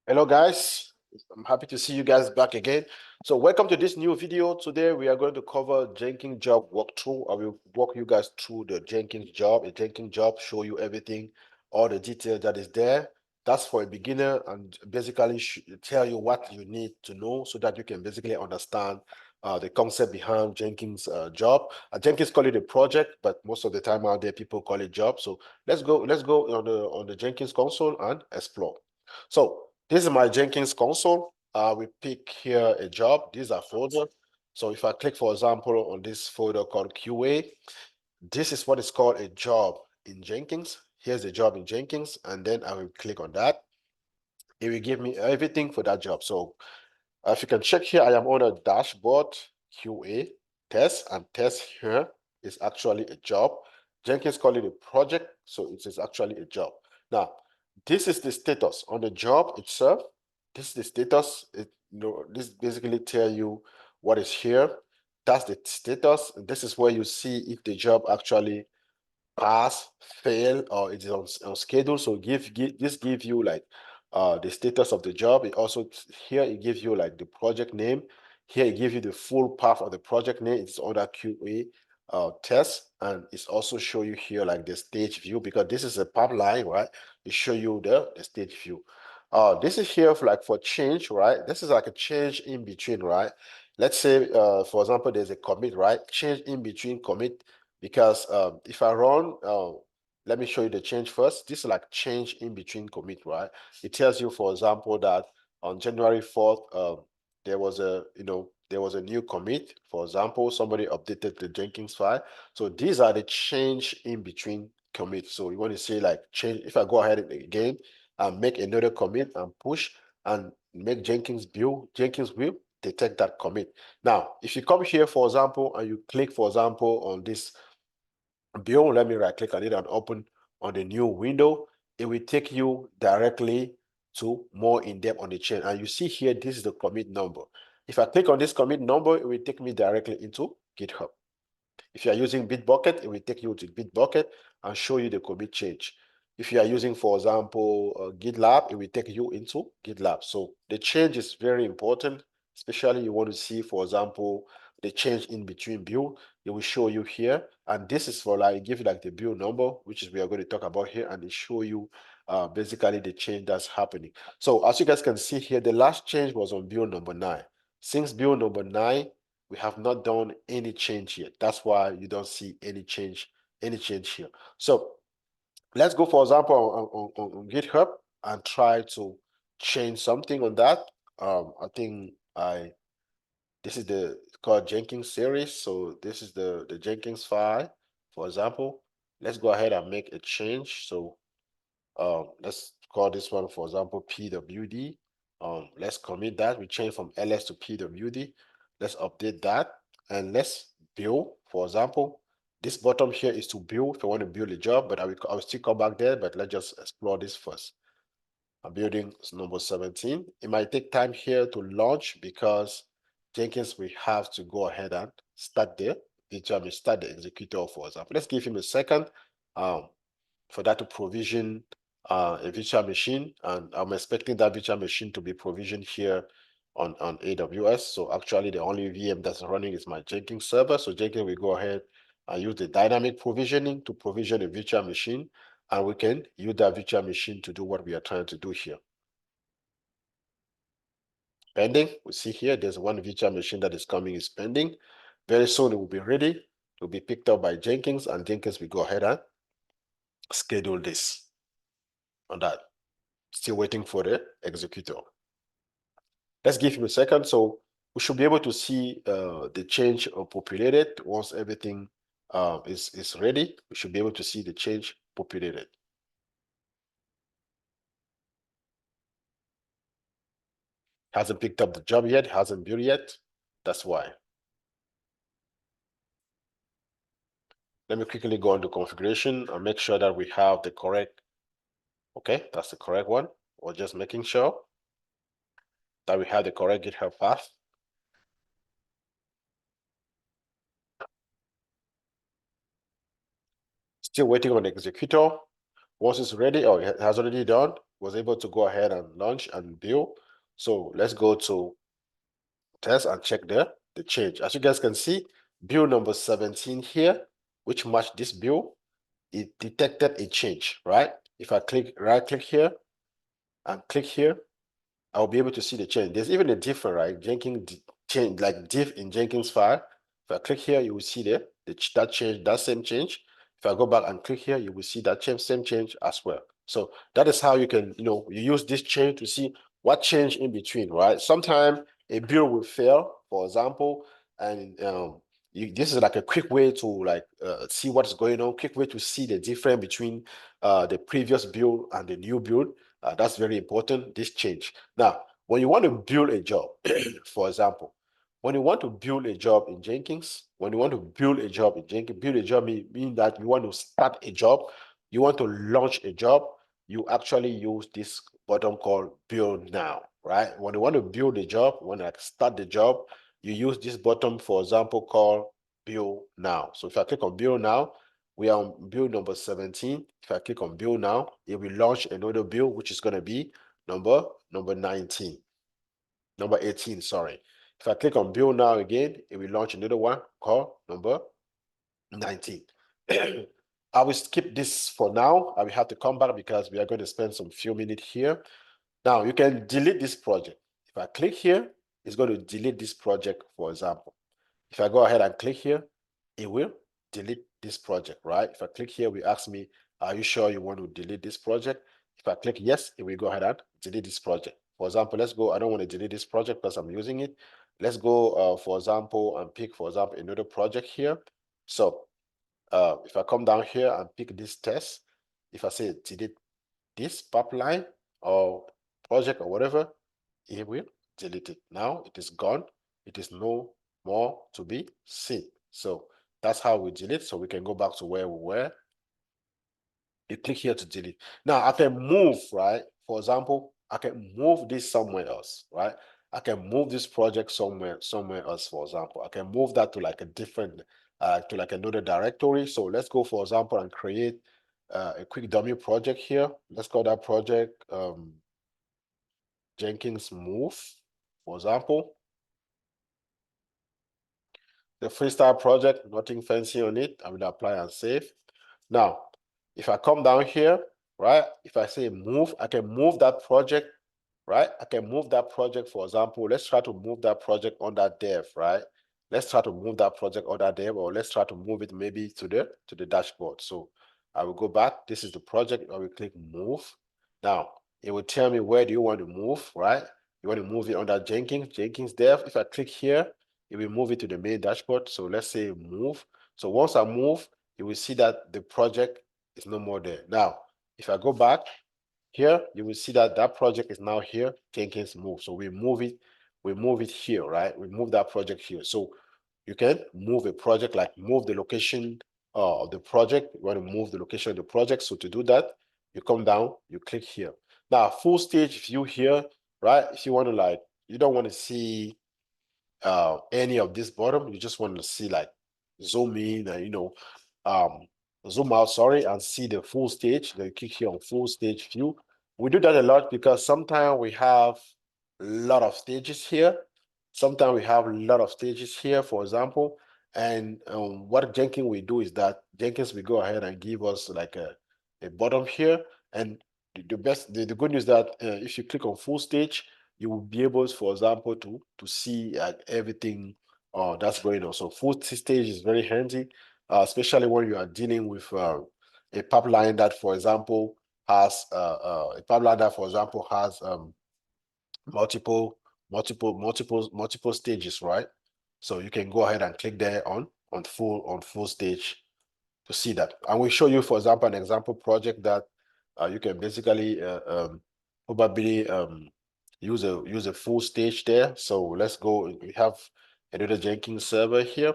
Hello guys, I'm happy to see you guys back again. So welcome to this new video. Today we are going to cover Jenkins job walkthrough. I will walk you guys through the Jenkins job. A Jenkins job, show you everything, all the detail that is there. That's for a beginner and basically tell you what you need to know so that you can basically understand the concept behind Jenkins job. Jenkins call it a project, but most of the time out there people call it job. So let's go on the Jenkins console and explore. So this is my Jenkins console. We pick here a job. These are folders. So if I click, for example, on this folder called QA, this is what is called a job in Jenkins. Here's the job in Jenkins, and then I will click on that. It will give me everything for that job. So if you can check here, I am on a dashboard QA test, and test here is actually a job. Jenkins call it a project, so it is actually a job. Now, this is the status on the job itself. This is the status. This basically tell you what is here. That's the status. This is where you see if the job actually pass, fail, or it is on schedule. So this give you like the status of the job. It also here it gives you like the project name. Here it gives you the full path of the project name. It's under QA test, and it's also show you here like the stage view, because this is a pipeline, right? It show you the stage view. This is here for like for change, right? This is like a change in between, right? Let's say for example there's a commit, right? Change in between commit, because if I run, let me show you the change first. This is like change in between commit, right? It tells you, for example, that on January 4th, there was a new commit. For example, somebody updated the Jenkins file. So these are the change in between commits. So you want to say like change. If I go ahead again and make another commit and push and make Jenkins will detect that commit. Now, if you come here, for example, and you click, for example, on this build, let me right click on it and open on the new window. It will take you directly to more in depth on the chain. And you see here, this is the commit number. If I click on this commit number, it will take me directly into GitHub. If you are using Bitbucket, it will take you to Bitbucket and show you the commit change. If you are using, for example, GitLab, it will take you into GitLab. So the change is very important, especially you want to see, for example, the change in between build. It will show you here, and this is for like give you like the build number, which is we are going to talk about here, and it show you basically the change that's happening. So as you guys can see here, the last change was on build number 9. Since build number 9, we have not done any change yet. That's why you don't see any change here. So let's go, for example, on GitHub and try to change something on that. I think this is the called Jenkins series. So this is the Jenkins file, for example. Let's go ahead and make a change. So let's call this one, for example, PWD. Let's commit that. We change from LS to PWD. Let's update that, and let's build. For example, this bottom here is to build if I want to build a job, but I will still come back there. But let's just explore this first. I'm building number 17. It might take time here to launch because Jenkins we have to go ahead and start the start the executor, for example. Let's give him a second. For that to provision a virtual machine, and I'm expecting that virtual machine to be provisioned here on AWS. So actually the only VM that's running is my Jenkins server. So Jenkins will go ahead and use the dynamic provisioning to provision a virtual machine, and we can use that virtual machine to do what we are trying to do here. Pending, we see here there's one virtual machine that is coming, is pending. Very soon it will be ready. It will be picked up by Jenkins, and Jenkins will go ahead and schedule this on that. Still waiting for the executor. Let's give him a second. So we should be able to see the change populated. Once everything is ready, we should be able to see the change populated. Hasn't picked up the job yet, hasn't built yet. That's why. Let me quickly go into configuration and make sure that we have the correct. Okay, that's the correct one. We're just making sure that we have the correct GitHub path. Still waiting on the executor. Once it's ready, or it has already done, was able to go ahead and launch and build. So let's go to test and check the change. As you guys can see, build number 17 here, which matched this build, it detected a change, right? If I right click here and click here, I'll be able to see the change. There's even a different, right? Jenkins change, like diff in Jenkins file. If I click here, you will see that change, that same change. If I go back and click here, you will see that same change as well. So that is how you can, you use this change to see what changed in between, right? Sometimes a build will fail, for example, and this is like a quick way to see what's going on, quick way to see the difference between the previous build and the new build. That's very important, this change. Now, when you want to build a job, for example, when you want to build a job in Jenkins, build a job mean that you want to start a job, you want to launch a job, you actually use this button called build now, right? When you want to build a job, when you start the job, you use this button, for example, called build now. So if I click on build now, we are on build number 17. If I click on build now, it will launch another build, which is going to be number 19. Number 18, sorry. If I click on build now again, it will launch another one called number 19. I will skip this for now. I will have to come back because we are going to spend some few minutes here. Now you can delete this project. If I click here, it's going to delete this project, for example. If I go ahead and click here, it will delete this project, right? If I click here, we ask me, are you sure you want to delete this project? If I click yes, it will go ahead and delete this project. For example, let's go, I don't want to delete this project because I'm using it. Let's go, for example, and pick, for example, another project here. So if I come down here and pick this test, if I say delete this pipeline or project or whatever, it will delete it. Now it is gone. It is no more to be seen. So that's how we delete. So we can go back to where we were. You click here to delete. Now I can move, right? For example, I can move this somewhere else, right? I can move this project somewhere else, for example. I can move that to like a different, to like another directory. So let's go, for example, and create a quick dummy project here. Let's call that project Jenkins move, for example. The freestyle project, nothing fancy on it. I will apply and save. Now, if I come down here, right, if I say move, I can move that project, right? I can move that project, for example. Let's try to move that project under dev, right? Let's try to move that project under dev, or let's try to move it maybe to the dashboard. So I will go back. This is the project. I will click move. Now, it will tell me where do you want to move, right? You want to move it under Jenkins dev. If I click here, it will move it to the main dashboard. So let's say move. So once I move, you will see that the project is no more there. Now, if I go back here, you will see that that project is now here, Jenkins move. So we move it here, right? We move that project here. So you can move a project, like move the location of the project. You want to move the location of the project. So to do that, you come down, you click here. Now, full stage view here, right? If you want to you don't want to see any of this bottom, you just want to see like zoom in and zoom out, sorry, and see the full stage. Then click here on full stage view. We do that a lot because sometimes we have a lot of stages here. Sometimes we have a lot of stages here, for example. And what Jenkins will do is that Jenkins will go ahead and give us like a bottom here. And the good news that if you click on full stage, you will be able, for example, to see everything that's going on. So full stage is very handy, especially when you are dealing with a pipeline that, for example, has multiple stages, right? So you can go ahead and click there on full stage to see that. And we'll show you, for example, an example project that you can basically probably use a full stage there. So let's go. We have another Jenkins server here.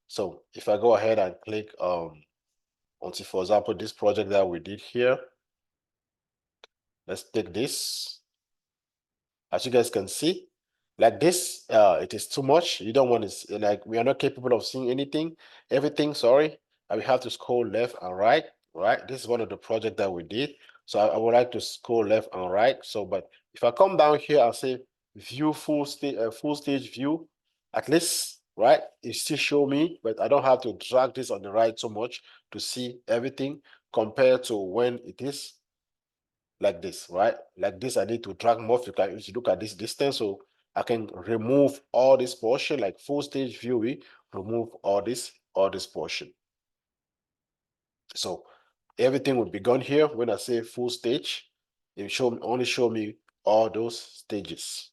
So if I go ahead and click onto, for example, this project that we did here, let's take this. As you guys can see, like this, it is too much. You don't want to, like, we are not capable of seeing everything, sorry. And we have to scroll left and right, right? This is one of the projects that we did. So I would like to scroll left and right. So, but if I come down here and say view full stage view, at least, right, it still show me, but I don't have to drag this on the right so much to see everything compared to when it is like this, right? Like this, I need to drag more. If you look at this distance, so I can remove all this portion, like full stage view, we remove all this portion. So everything will be gone here. When I say full stage, it only show me all those stages.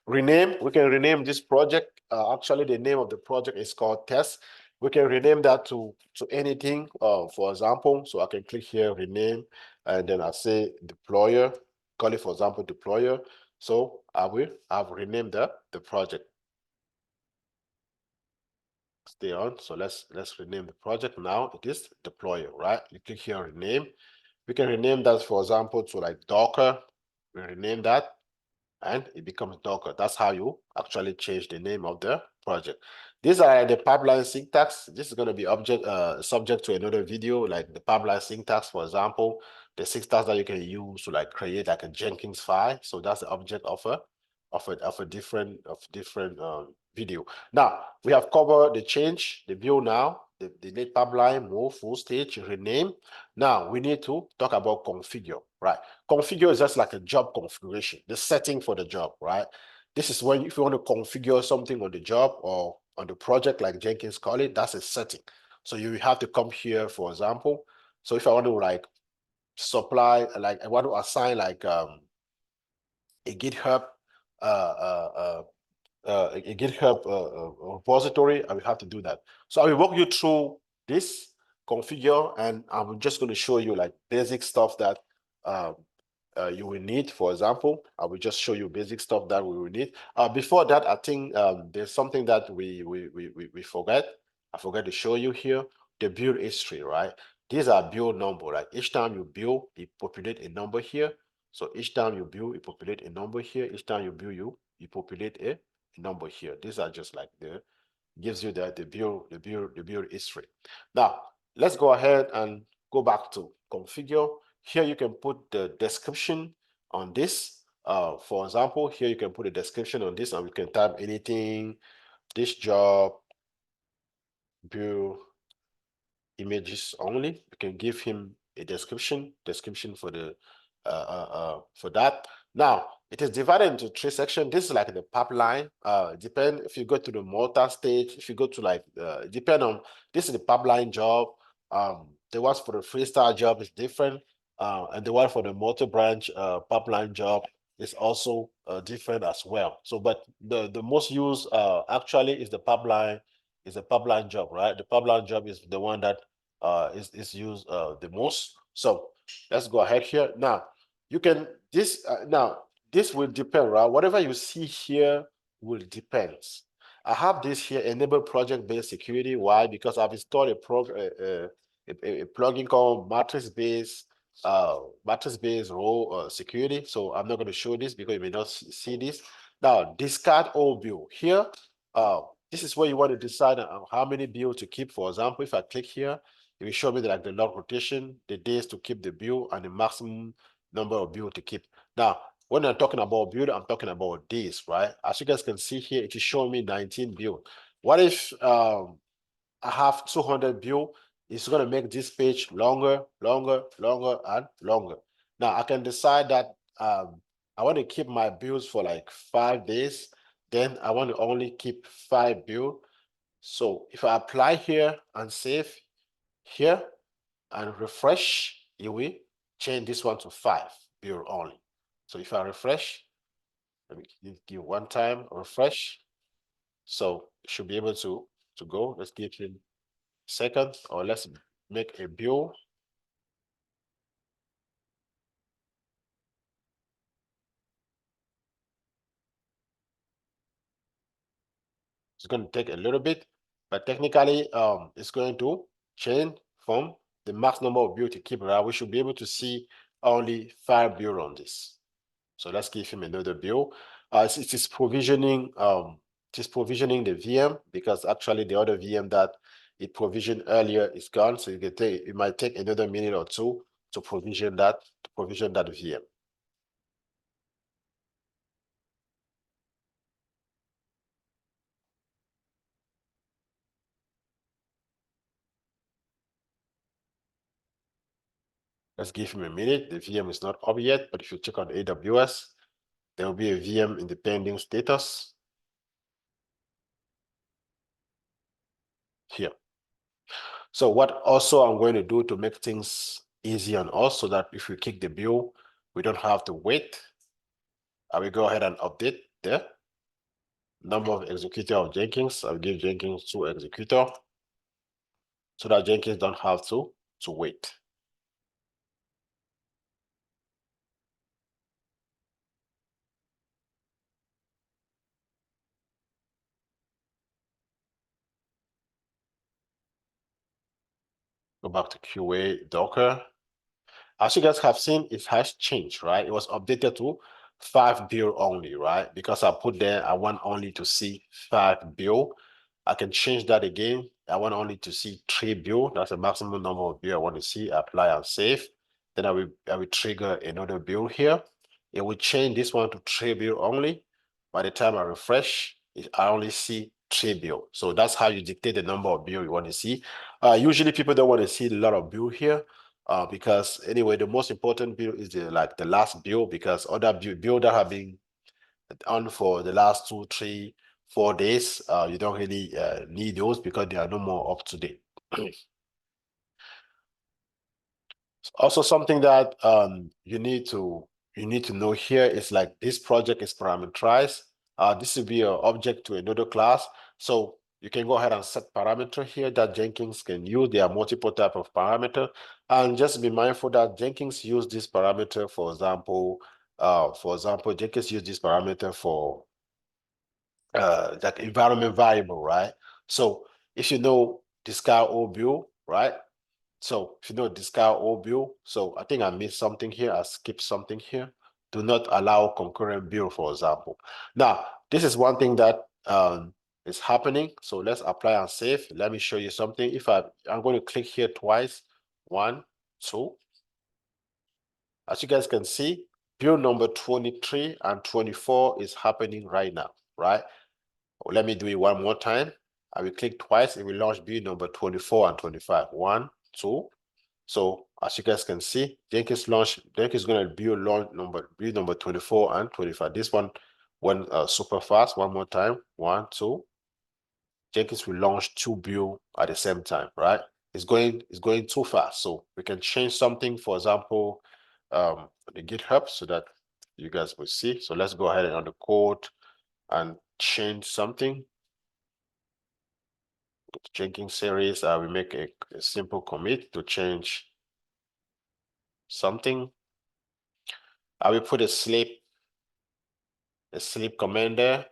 Rename, we can rename this project. Actually, the name of the project is called test. We can rename that to anything. For example, so I can click here, rename, and then I say deployer, call it, for example, deployer. So I've renamed the project. Stay on. So let's rename the project now. It is deployer, right? You click here, rename. We can rename that, for example, to like Docker. We rename that and it becomes Docker. That's how you actually change the name of the project. These are the pipeline syntax. This is going to be subject to another video, like the pipeline syntax, for example, the syntax that you can use to like create like a Jenkins file. So that's the object of a different video. Now we have covered the change, the build now, the delete pipeline, move, full stage, rename. Now we need to talk about configure, right? Configure is just like a job configuration, the setting for the job, right? This is when if you want to configure something on the job or on the project, like Jenkins call it, that's a setting. So you have to come here, for example. So if I want to like supply, like I want to assign like a GitHub a GitHub repository, I will have to do that. So I will walk you through this configure, and I'm just going to show you like basic stuff that you will need. For example, I will just show you basic stuff that we will need. Before that, I think there's something that we forget. I forgot to show you here, the build history, right? These are build number, right? Each time you build, it populate a number here. So each time you build, you populate a number here. Each time you build, you populate a number here. These are just like gives you the build history. Now let's go ahead and go back to configure. Here you can put the description on this. For example, here you can put a description on this, and we can type anything. This job build images only. You can give him a description for that. Now it is divided into three sections. This is like the pipeline. Depend if you go to the mortar stage, if you go to like depend on this is the pipeline job. The ones for the freestyle job is different, and the one for the multi-branch pipeline job is also different as well. So, but the most used actually is the pipeline job, right? The pipeline job is the one that is used the most. So let's go ahead here. Now you can this will depend, right? Whatever you see here will depend. I have this here, enable project-based security. Why? Because I've installed a plugin called matrix-based role security. So I'm not going to show this because you may not see this. Now discard all build here. This is where you want to decide on how many build to keep. For example, if I click here, it will show me like the log rotation, the days to keep the build, and the maximum number of build to keep. Now, when I'm talking about build, I'm talking about days, right? As you guys can see here, it is showing me 19 build. What if I have 200 build? It's going to make this page longer, longer, longer, and longer. Now, I can decide that I want to keep my builds for like 5 days. Then I want to only keep 5 build. So if I apply here and save here and refresh, it will change this one to 5 build only. So if I refresh, let me give one time refresh. So it should be able to go. Let's give him a second, or let's make a build. It's going to take a little bit, but technically it's going to change from the max number of build to keep. Right? We should be able to see only 5 build on this. So let's give him another build. It is provisioning the VM, because actually the other VM that it provisioned earlier is gone. So you can take, it might take another minute or two to provision that VM. Let's give him a minute. The VM is not up yet, but if you check on AWS, there will be a VM in the pending status here. So what also I'm going to do to make things easy on us so that if we kick the build, we don't have to wait. I will go ahead and update the number of executor of Jenkins. I'll give Jenkins 2 executor so that Jenkins don't have to wait. Go back to QA Docker. As you guys have seen, it has changed, right? It was updated to 5 build only, right? Because I put there, I want only to see 5 build. I can change that again. I want only to see 3 build. That's the maximum number of build I want to see. Apply and save. Then I will trigger another build here. It will change this one to 3 build only. By the time I refresh, I only see 3 build. So that's how you dictate the number of build you want to see. Usually people don't want to see a lot of build here. Because anyway, the most important build is the last build, because other build that have been on for the last 2, 3, 4 days, you don't really need those because they are no more up to date. Also, something that you need to know here is like this project is parameterized. This will be an object to another class. So you can go ahead and set parameter here that Jenkins can use. There are multiple type of parameter, and just be mindful that Jenkins use this parameter. For example, Jenkins use this parameter for that environment variable, right? So if you know discard all build, right? So if you know discard all build, so I think I missed something here. I skipped something here. Do not allow concurrent build, for example. Now, this is one thing that is happening. So let's apply and save. Let me show you something. If I'm going to click here twice, 1, 2. As you guys can see, build number 23 and 24 is happening right now, right? Let me do it one more time. I will click twice. It will launch build number 24 and 25. 1, 2. So as you guys can see, Jenkins is going to build build number 24 and 25. This one went super fast. One more time. 1, 2. Jenkins will launch 2 build at the same time, right? It's going too fast. So we can change something, for example, the GitHub, so that you guys will see. So let's go ahead and on the code and change something. Jenkins series, we make a simple commit to change something. I will put a sleep command there.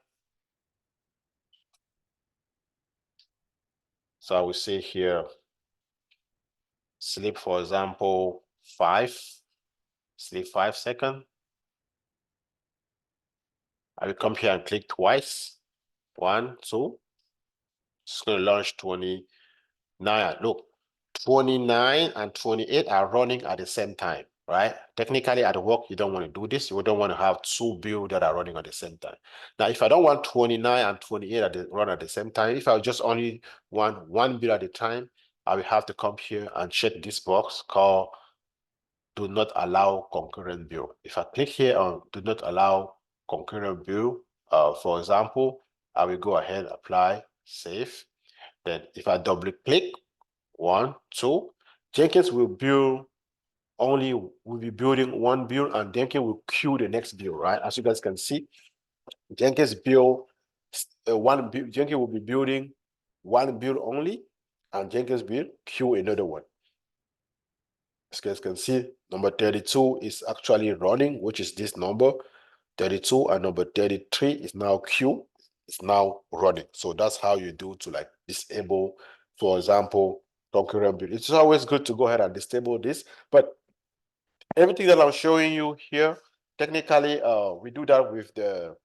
So I will say here, sleep, for example, 5, sleep 5 seconds. I will come here and click twice. 1, 2. It's going to launch 29. Look, 29 and 28 are running at the same time, right? Technically at work, you don't want to do this. You don't want to have 2 builds that are running at the same time. Now, if I don't want 29 and 28 run at the same time, if I just only want 1 build at a time, I will have to come here and check this box called do not allow concurrent build. If I click here on do not allow concurrent build, for example, I will go ahead, apply, save. Then if I double click, 1, 2, Jenkins will be building 1 build, and Jenkins will queue the next build, right? As you guys can see, Jenkins Jenkins will be building 1 build only, and Jenkins will queue another one. As you guys can see, number 32 is actually running, which is this number 32, and number 33 is now queue. It's now running. So that's how you do to like disable, for example, concurrent build. It's always good to go ahead and disable this, but everything that I'm showing you here, technically, we do that with the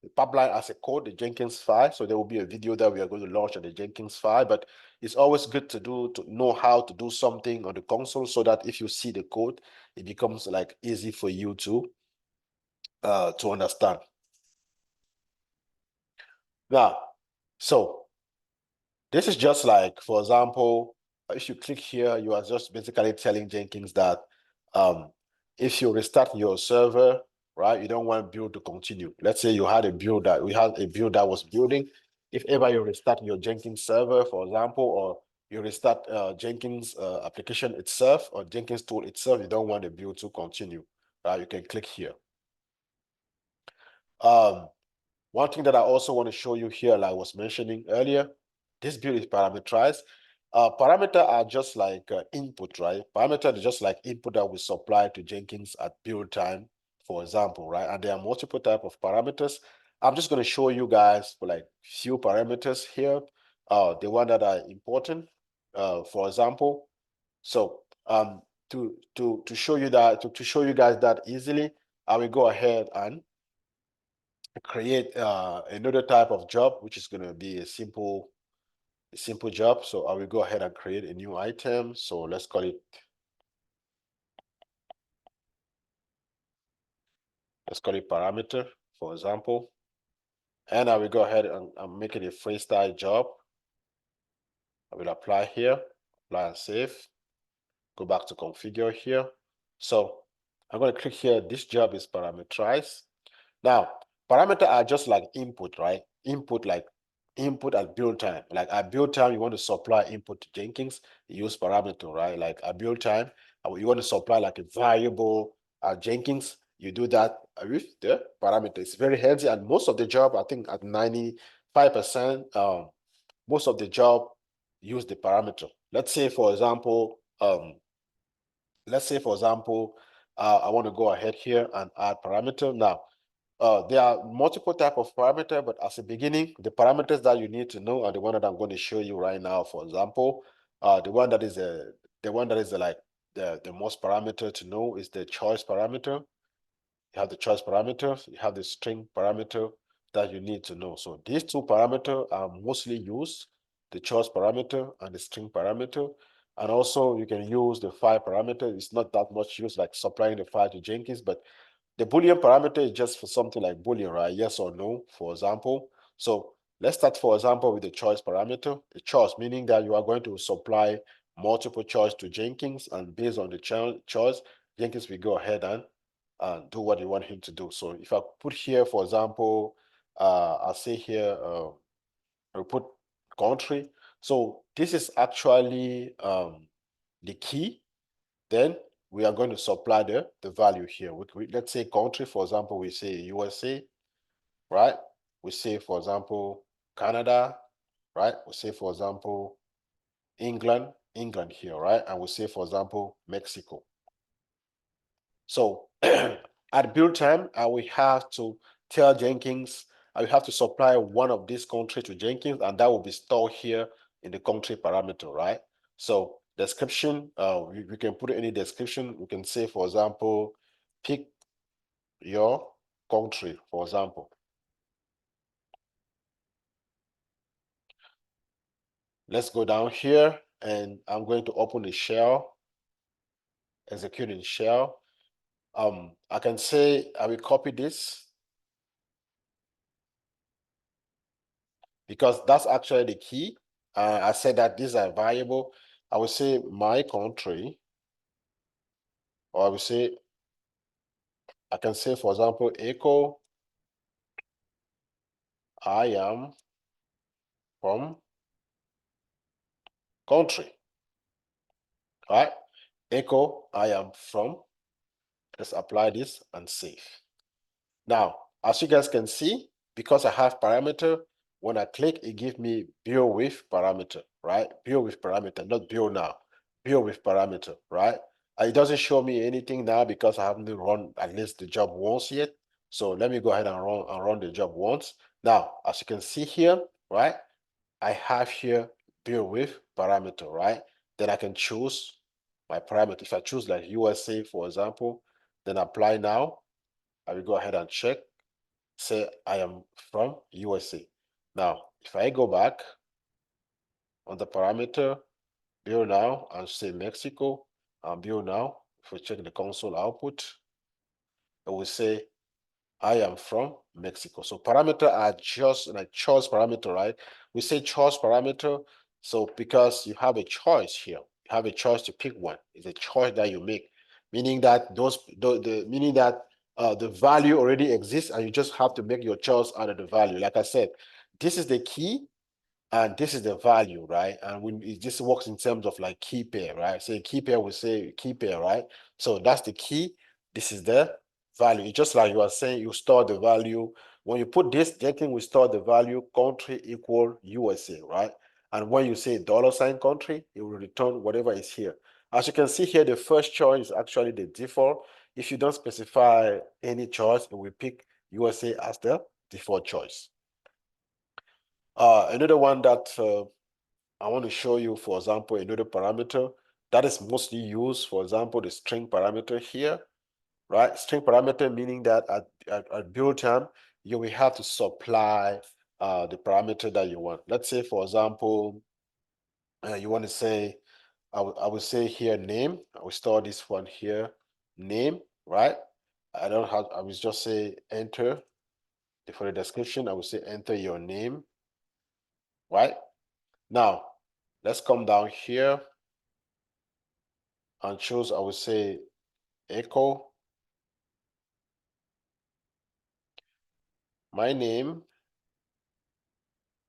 pipeline as a code, the Jenkins file. So there will be a video that we are going to launch on the Jenkins file, but it's always good to know how to do something on the console so that if you see the code, it becomes like easy for you to understand. Now, so this is just like, for example, if you click here, you are just basically telling Jenkins that if you restart your server, right, you don't want build to continue. Let's say you had a build that was building. If ever you restart your Jenkins server, for example, or you restart Jenkins application itself or Jenkins tool itself, you don't want the build to continue. Right, you can click here. One thing that I also want to show you here, like I was mentioning earlier, this build is parameterized. Parameter are just like input, right? Parameter is just like input that we supply to Jenkins at build time, for example, right? And there are multiple type of parameters. I'm just going to show you guys for like few parameters here, the one that are important, for example. So to show you that to show you guys that easily, I will go ahead and create another type of job, which is going to be a simple job. So I will go ahead and create a new item. So let's call it parameter, for example. And I will go ahead and make it a freestyle job. I will apply here, apply and save. Go back to configure here. So I'm going to click here. This job is parameterized. Now, parameter are just like input, right? Input like input at build time. Like at build time, you want to supply input to Jenkins, you use parameter, right? Like at build time, you want to supply like a variable at Jenkins, you do that with the parameter. It's very handy, and most of the job, I think at 95%, most of the job use the parameter. Let's say, for example, I want to go ahead here and add parameter. Now, there are multiple type of parameter, but as a beginning, the parameters that you need to know are the one that I'm going to show you right now. For example, the one that is like the most parameter to know is the choice parameter. You have the choice parameter, you have the string parameter that you need to know. So these two parameters are mostly used, the choice parameter and the string parameter. And also you can use the file parameter. It's not that much used like supplying the file to Jenkins, but the Boolean parameter is just for something like Boolean, right? Yes or no, for example. So let's start, for example, with the choice parameter. The choice, meaning that you are going to supply multiple choice to Jenkins, and based on the choice, Jenkins will go ahead and do what you want him to do. So if I put here, for example, I'll say here, I'll put country. So this is actually the key. Then we are going to supply the value here. Let's say country, for example, we say USA, right? We say, for example, Canada, right? We say, for example, England here, right? And we say, for example, Mexico. So at build time, I will have to tell Jenkins, I will have to supply one of these country to Jenkins, and that will be stored here in the country parameter, right? So description, we can put any description. We can say, for example, pick your country, for example. Let's go down here, and I'm going to open a shell, executing shell. I can say I will copy this, because that's actually the key. I said that these are variable. I will say my country, or I will say, I can say, for example, echo, I am from country, right? Echo, I am from. Let's apply this and save. Now, as you guys can see, because I have parameter, when I click, it gives me build with parameter, right? Build with parameter, not build now. Build with parameter, right? It doesn't show me anything now because I haven't run at least the job once yet. So let me go ahead and run the job once. Now, as you can see here, right? I have here build with parameter, right? Then I can choose my parameter. If I choose like USA, for example, then apply now. I will go ahead and check. say I am from USA. Now, if I go back on the parameter, build now, and say Mexico, and build now, if we check the console output, it will say I am from Mexico. So parameter are just like choice parameter, right? We say choice parameter, so because you have a choice here, you have a choice to pick one. It's a choice that you make, meaning that the value already exists, and you just have to make your choice out of the value. Like I said, this is the key, and this is the value, right? And when it just works in terms of like key pair, right? So key pair, we say key pair, right? So that's the key. This is the value. It's just like you are saying, you store the value. When you put this, Jenkins will store the value country equal USA, right? And when you say $ country, it will return whatever is here. As you can see here, the first choice is actually the default. If you don't specify any choice, it will pick USA as the default choice. Another one that I want to show you, for example, another parameter that is mostly used, for example, the string parameter here, right? String parameter meaning that at build time, you will have to supply the parameter that you want. Let's say, for example, you want to say, I will say here name. I will store this one here, name, right? I will just say enter. For the description, I will say enter your name, right? Now, let's come down here and choose, I will say echo my name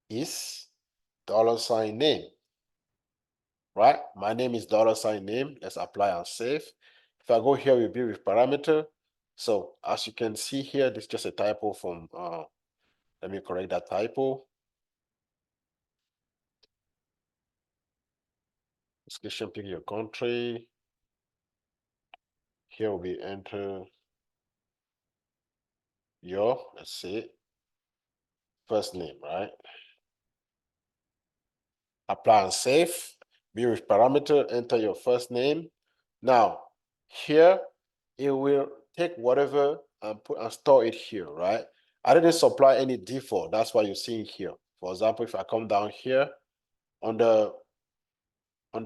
is $name, right? My name is $name. Let's apply and save. If I go here, we'll be with parameter. So as you can see here, this is just a typo from, let me correct that typo. Description, pick your country. Here will be enter your, let's say, first name, right? Apply and save. Be with parameter, enter your first name. Now, here, it will take whatever and put and store it here, right? I didn't supply any default. That's why you're seeing here. For example, if I come down here, under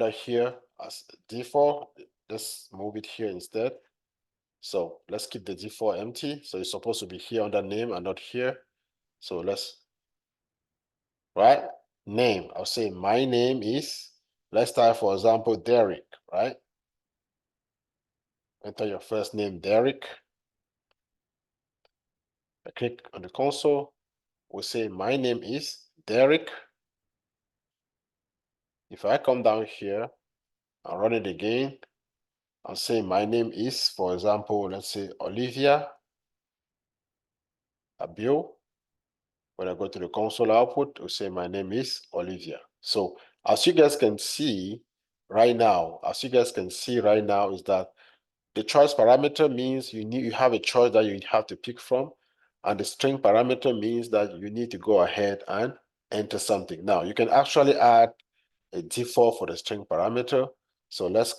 here as default, let's move it here instead. So let's keep the default empty. So it's supposed to be here under name and not here. So let's, right? Name, I'll say my name is, let's type, for example, Derek, right? Enter your first name, Derek. I click on the console. We say my name is Derek. If I come down here and run it again and say my name is, for example, let's say Olivia Abiu. When I go to the console output, we say my name is Olivia. So as you guys can see right now, is that the choice parameter means you have a choice that you have to pick from, and the string parameter means that you need to go ahead and enter something. Now you can actually add a default for the string parameter. So let's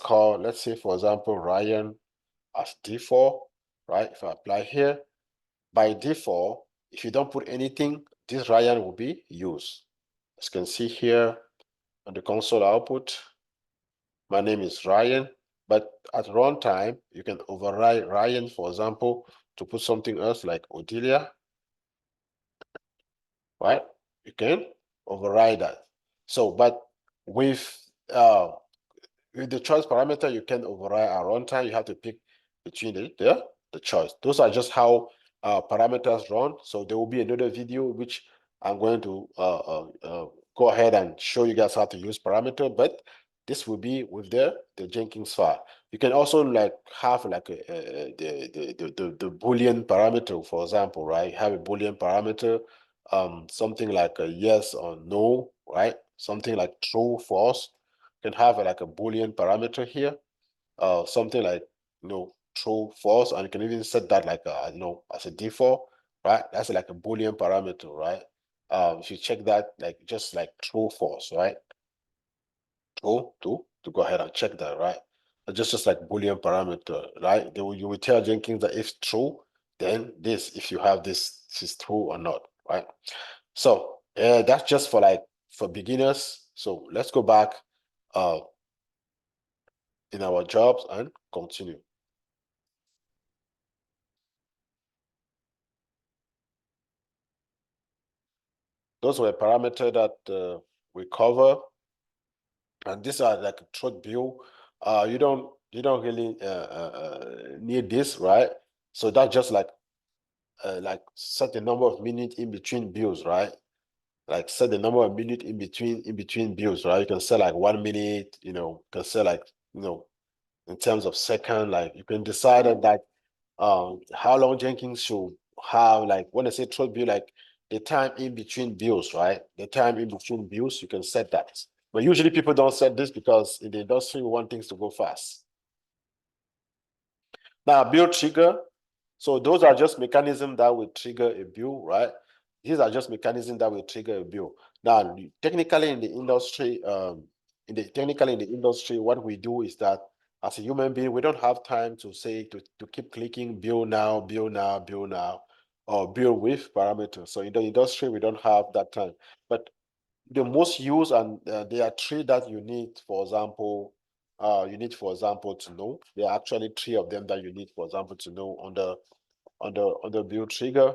say, for example, Ryan as default, right? If I apply here, by default, if you don't put anything, this Ryan will be used. As you can see here on the console output, my name is Ryan, but at runtime, you can override Ryan, for example, to put something else like Odelia, right? You can override that. So, but with the choice parameter, you can override at runtime. You have to pick between the choice. Those are just how parameters run. So there will be another video which I'm going to go ahead and show you guys how to use parameter, but this will be with the Jenkins file. You can also like have like the Boolean parameter, for example, right? Have a Boolean parameter, something like a yes or no, right? Something like true, false. You can have like a Boolean parameter here, something like true, false, and you can even set that like as a default, right? That's like a Boolean parameter, right? If you check that, like just like true, false, right? True to go ahead and check that, right? Just like Boolean parameter, right? You will tell Jenkins that if true, then this, if you have this is true or not, right? So that's just for like for beginners. So let's go back in our jobs and continue. Those were parameters that we cover, and these are like a truth view. You don't really need this, right? So that's just like set the number of minutes in between views, right? Like set the number of minutes in between views, right? You can set like 1 minute, you can set like, in terms of second, like you can decide on that how long Jenkins should have, like when I say truth view, like the time in between views, right? The time in between views, you can set that. But usually people don't set this because in the industry we want things to go fast. Now, build trigger. So those are just mechanisms that will trigger a build, right? These are just mechanisms that will trigger a build. Now, technically in the industry, what we do is that as a human being, we don't have time to say to keep clicking build now, build now, build now, or build with parameters. So in the industry, we don't have that time. But the most used, and there are three that you need, for example, to know. There are actually three of them that you need, for example, to know on the build trigger.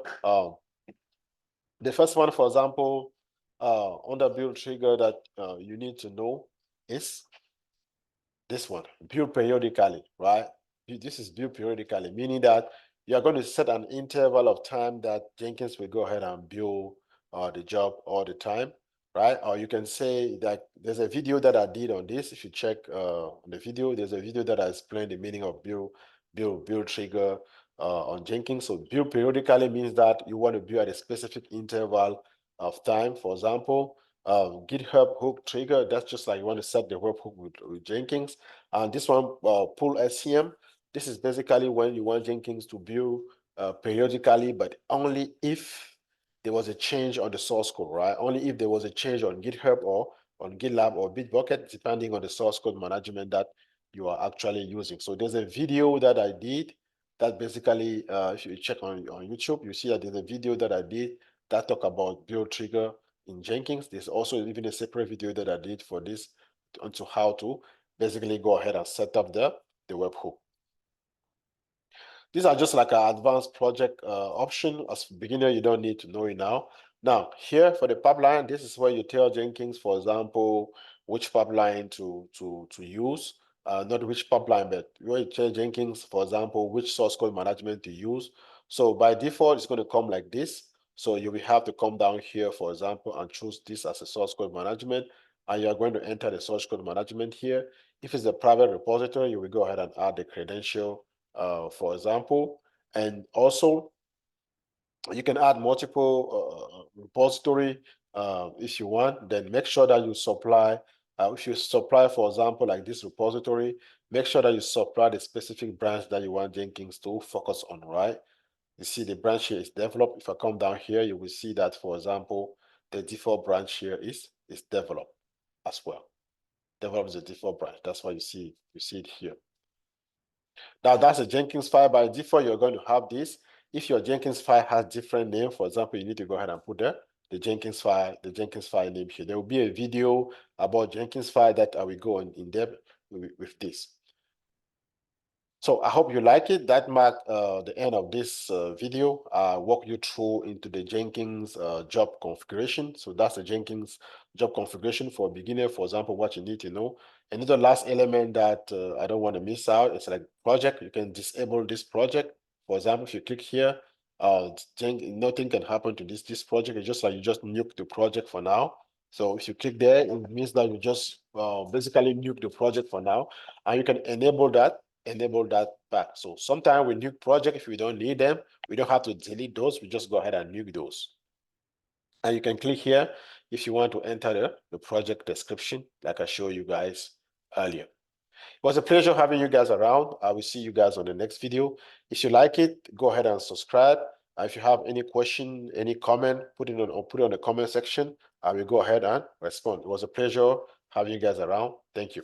The first one, for example, on the build trigger that you need to know is this one, build periodically, right? This is build periodically, meaning that you are going to set an interval of time that Jenkins will go ahead and build the job all the time, right? Or you can say that there's a video that I did on this. If you check the video, there's a video that I explained the meaning of build trigger on Jenkins. So build periodically means that you want to build at a specific interval of time. For example, GitHub hook trigger, that's just like you want to set the webhook with Jenkins. And this one, pull SCM, this is basically when you want Jenkins to build periodically, but only if there was a change on the source code, right? Only if there was a change on GitHub or on GitLab or Bitbucket, depending on the source code management that you are actually using. So there's a video that I did that basically, if you check on YouTube, you see that there's a video that I did that talk about build trigger in Jenkins. There's also even a separate video that I did for this onto how to basically go ahead and set up the webhook. These are just like an advanced project option. As a beginner, you don't need to know it now. Now, here for the pipeline, this is where you tell Jenkins, for example, which pipeline to use. Not which pipeline, but where you tell Jenkins, for example, which source code management to use. So by default, it's going to come like this. So you will have to come down here, for example, and choose this as a source code management. And you're going to enter the source code management here. If it's a private repository, you will go ahead and add the credential, for example. And also, you can add multiple repository if you want. Then make sure that you supply, if you supply, for example, like this repository, make sure that you supply the specific branch that you want Jenkins to focus on, right? You see the branch here is develop. If I come down here, you will see that, for example, the default branch here is develop as well. Develop is the default branch. That's why you see it here. Now that's a Jenkins file. By default, you're going to have this. If your Jenkins file has different name, for example, you need to go ahead and put the Jenkins file name here. There will be a video about Jenkins file that I will go in depth with this. So I hope you like it. That marked the end of this video. I walk you through into the Jenkins job configuration. So that's the Jenkins job configuration for a beginner. For example, what you need to know. Another last element that I don't want to miss out, it's like project. You can disable this project. For example, if you click here, nothing can happen to this project. It's just like you just nuke the project for now. So if you click there, it means that you just basically nuke the project for now, and you can enable that back. So sometimes we nuke project if we don't need them. We don't have to delete those. We just go ahead and nuke those. And you can click here if you want to enter the project description, like I showed you guys earlier. It was a pleasure having you guys around. I will see you guys on the next video. If you like it, go ahead and subscribe. If you have any question, any comment, put it on the comment section. I will go ahead and respond. It was a pleasure having you guys around. Thank you.